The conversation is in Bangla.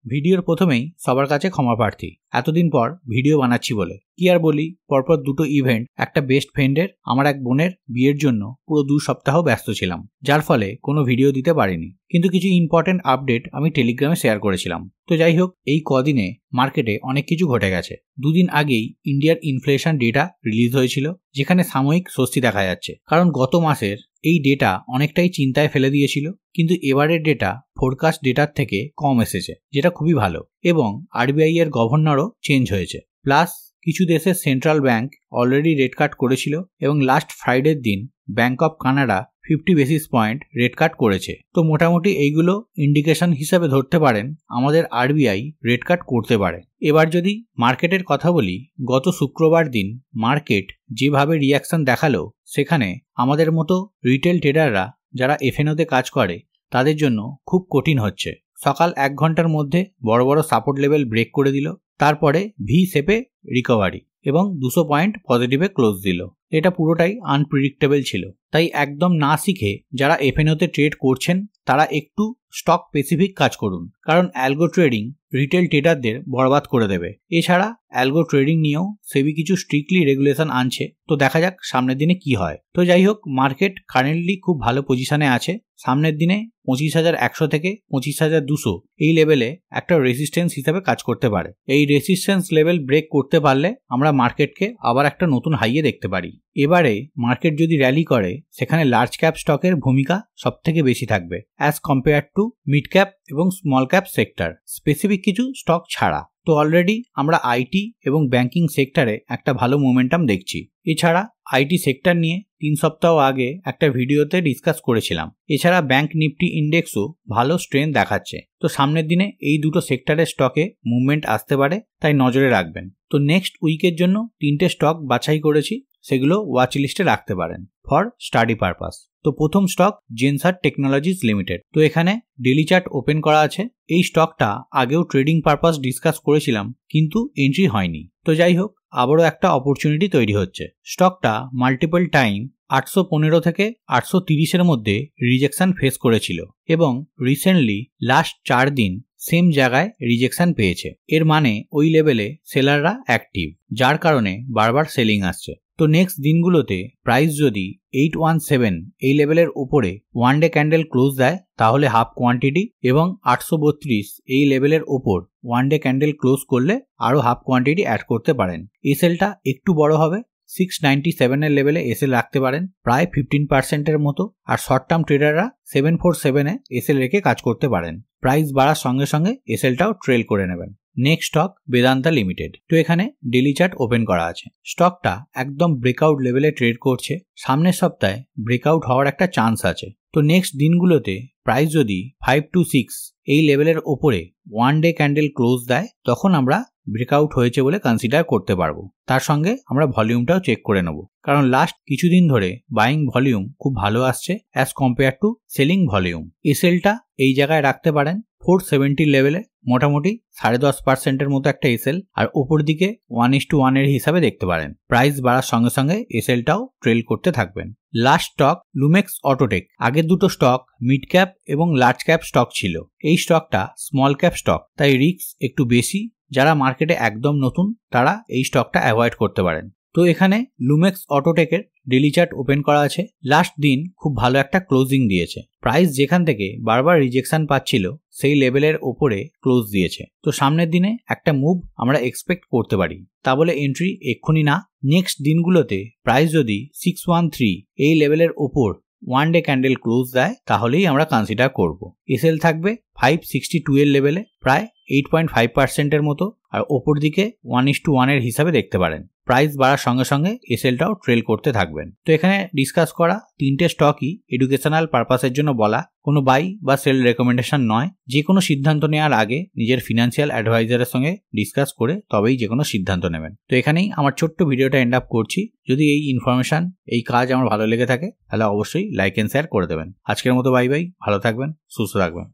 ভিডিওর প্রথমেই সবার কাছে ক্ষমা প্রার্থী, এতদিন পর ভিডিও বানাচ্ছি বলে। কি আর বলি, পরপর দুটো ইভেন্ট, একটা বেস্ট ফ্রেন্ডের, আমার এক বোনের বিয়ের জন্য পুরো 2 সপ্তাহ ব্যস্ত ছিলাম, যার ফলে কোনো ভিডিও দিতে পারিনি। কিন্তু কিছু ইম্পর্টেন্ট আপডেট আমি টেলিগ্রামে শেয়ার করেছিলাম। তো যাই হোক, এই কদিনে মার্কেটে অনেক কিছু ঘটে গেছে। দুদিন আগেই ইন্ডিয়ার ইনফ্লেশন ডেটা রিলিজ হয়েছিল, যেখানে সাময়িক স্বস্তি দেখা যাচ্ছে, কারণ গত মাসের এই ডেটা অনেকটাই চিন্তায় ফেলে দিয়েছিল। কিন্তু এবারের ডেটা ফোরকাস্ট ডেটার থেকে কম এসেছে, যেটা খুবই ভালো। এবং আরবিআই এর গভর্নরও চেঞ্জ হয়েছে। প্লাস কিছু দেশের সেন্ট্রাল ব্যাংক অলরেডি রেট কাট করেছিল এবং লাস্ট ফ্রাইডের দিন bank of Canada 50 basis point rate কাট করেছে। তো মোটামুটি এইগুলো ইন্ডিকেশন হিসাবে ধরতে পারেন আমাদের আরবিআই রেট কাট করতে পারে। এবার যদি মার্কেটের কথা বলি, গত শুক্রবার দিন মার্কেট যেভাবে রিয়াকশন দেখালো, সেখানে আমাদের মতো রিটেল ট্রেডাররা যারা এফএনওতে কাজ করে তাদের জন্য খুব কঠিন হচ্ছে। সকাল 1 ঘন্টার মধ্যে বড় বড় সাপোর্ট লেভেল ব্রেক করে দিল, তারপরে ভি শেপে রিকভারি এবং 200 পয়েন্ট পজিটিভে ক্লোজ দিল। এটা পুরোটাই আনপ্রেডিক্টেবল ছিল। তাই একদম না শিখে যারা এফএনওতে ট্রেড করছেন তারা একটু স্টক স্পেসিফিক কাজ করুন, কারণ অ্যালগো ট্রেডিং রিটেল ট্রেডারদের বরবাদ করে দেবে। এছাড়া অ্যালগো ট্রেডিং নিয়েও সেবি কিছু স্ট্রিক্টলি রেগুলেশন আনছে, তো দেখা যাক সামনের দিনে কি হয়। তো যাই হোক, মার্কেট কারেন্টলি খুব ভালো পজিশনে আছে। সামনের দিনে 25,100 থেকে 25,200 এই লেভেলে একটা রেজিস্ট্যান্স হিসাবে কাজ করতে পারে। এই রেজিস্ট্যান্স লেভেল ব্রেক করতে পারলে আমরা মার্কেটকে আবার একটা নতুন হাইয়ে দেখতে পারি। এবারে মার্কেট যদি র্যালি করে, সেখানে লার্জ ক্যাপ স্টকের ভূমিকা সব থেকে বেশি থাকবে as compare two mid cap এবং স্মল ক্যাপ সেক্টর, স্পেসিফিক কিছু স্টক ছাড়া। তো অলরেডি আমরা আইটি এবং ব্যাংকিং সেক্টরে একটা ভালো মোমেন্টাম দেখছি। এছাড়া আইটি সেক্টর নিয়ে 3 সপ্তাহ আগে একটা ভিডিওতে ডিসকাস করেছিলাম। এছাড়া ব্যাংক নিফটি ইন্ডেক্সও ভালো স্ট্রেন্থ দেখাচ্ছে। তো সামনের দিনে এই দুটো সেক্টরের স্টকে মুভমেন্ট আসতে পারে, তাই নজরে রাখবেন। তো নেক্সট উইকের জন্য 3টে স্টক বাছাই করেছি, সেগুলো ওয়াচ লিস্টে রাখতে পারেন ফর স্টাডি পারপাস। তো প্রথম স্টক জেনসার টেকনোলজিস লিমিটেড। তো এখানে ডেলি চার্ট ওপেন করা আছে। এই স্টকটা আগেও ট্রেডিং পারপাস ডিসকাস করেছিলাম, কিন্তু এন্ট্রি হয়নি। তো যাই হোক, আবারও একটা অপরচুনিটি তৈরি হচ্ছে। স্টকটা মাল্টিপল টাইম 815 থেকে 830 মধ্যে রিজেকশন ফেস করেছিল এবং রিসেন্টলি লাস্ট 4 দিন সেম জায়গায় রিজেকশন পেয়েছে। এর মানে ওই লেভেলে সেলাররা অ্যাক্টিভ, যার কারণে বারবার সেলিং আসছে। তো নেক্সট দিনগুলোতে প্রাইস যদি 817 এই লেভেলের উপরে ওয়ান ডে ক্যান্ডেল ক্লোজ দেয়, তাহলে হাফ কোয়ান্টিটি, এবং 832 এই লেভেলের ওপর ওয়ান ডে ক্যান্ডেল ক্লোজ করলে আরো হাফ কোয়ান্টিটি অ্যাড করতে পারেন। এসএলটা একটু বড় হবে, 697 এর লেভেলে এসএল রাখতে পারেন, প্রায় 15% এর মতো। আর শর্ট টার্ম ট্রেডাররা 747 এ এসএল রেখে কাজ করতে পারেন। প্রাইস বাড়ার সঙ্গে সঙ্গে এসএলটাও ট্রেল করে নেবেন। Next stock Vedanta limited. তো এখানে ডেলি চার্ট ওপেন করা আছে। স্টকটা একদম ব্রেকআউট লেভেলে ট্রেড করছে। সামনের সপ্তাহে ব্রেকআউট হওয়ার একটা চান্স আছে। তো নেক্সট দিনগুলোতে প্রাইস যদি 526 এই লেভেলের ওপরে ওয়ান ডে ক্যান্ডেল ক্লোজ দেয়, তখন আমরা ব্রেকআউট হয়েছে বলে কনসিডার করতে পারবো। তার সঙ্গে আমরা ভলিউমটাও চেক করে নেব, কারণ লাস্ট কিছুদিন ধরে বাইং ভলিউম খুব ভালো আসছে as compare to selling volume. এসএলটা এই জায়গায় রাখতে পারেন 470 লেভেলে, মোটামুটি 10.5% মতো একটা এসএল, আর ওপর দিকে 1:1 এর হিসাবে দেখতে পারেন। প্রাইস বাড়ার সঙ্গে সঙ্গে এসএলটাও ট্রেল করতে থাকবেন। Last stock Lumax Autotech. আগের দুটো স্টক মিড ক্যাপ এবং লার্জ ক্যাপ স্টক ছিল। এই স্টকটা স্মল ক্যাপ স্টক, তাই রিস্ক একটু বেশি। যারা মার্কেটে একদম নতুন তারা এই স্টকটা অ্যাভয়েড করতে পারেন। তো এখানে লুমেক্স অটোটেকের ডেলি চার্ট ওপেন করা আছে। লাস্ট দিন খুব ভালো একটা ক্লোজিং দিয়েছে। প্রাইস যেখান থেকে বারবার রিজেকশন পাচ্ছিল, সেই লেভেলের ওপরে ক্লোজ দিয়েছে। তো সামনের দিনে একটা মুভ আমরা এক্সপেক্ট করতে পারি, তা বলে এন্ট্রি এক্ষুনি না। নেক্সট দিনগুলোতে প্রাইস যদি 613 এই লেভেলের ওপর ওয়ান ডে ক্যান্ডেল ক্লোজ দেয়, তাহলেই আমরা কনসিডার করব। এসএল থাকবে 562 এর লেভেলে, প্রায় 8.5% এর মতো, আর ওপর দিকে 1:1 এর হিসাবে দেখতে পারেন। প্রাইস বাড়ার সঙ্গে সঙ্গে এসএলটাও ট্রেল করতে থাকবেন। তো এখানে ডিসকাস করা 3টে স্টকই এডুকেশনাল পারপাসের জন্য বলা, কোনো বাই বা সেল রেকমেন্ডেশন নয়। যে কোনো সিদ্ধান্ত নেওয়ার আগে নিজের ফিনান্সিয়াল অ্যাডভাইজারের সঙ্গে ডিসকাস করে তবেই যে কোনো সিদ্ধান্ত নেবেন। তো এখানেই আমার ছোট্ট ভিডিওটা এন্ড আপ করছি। যদি এই ইনফরমেশন, এই কাজ আমার ভালো লেগে থাকে, তাহলে অবশ্যই লাইক এন্ড শেয়ার করে দেবেন। আজকের মতো বাই বাই, ভালো থাকবেন, সুস্থ থাকবেন।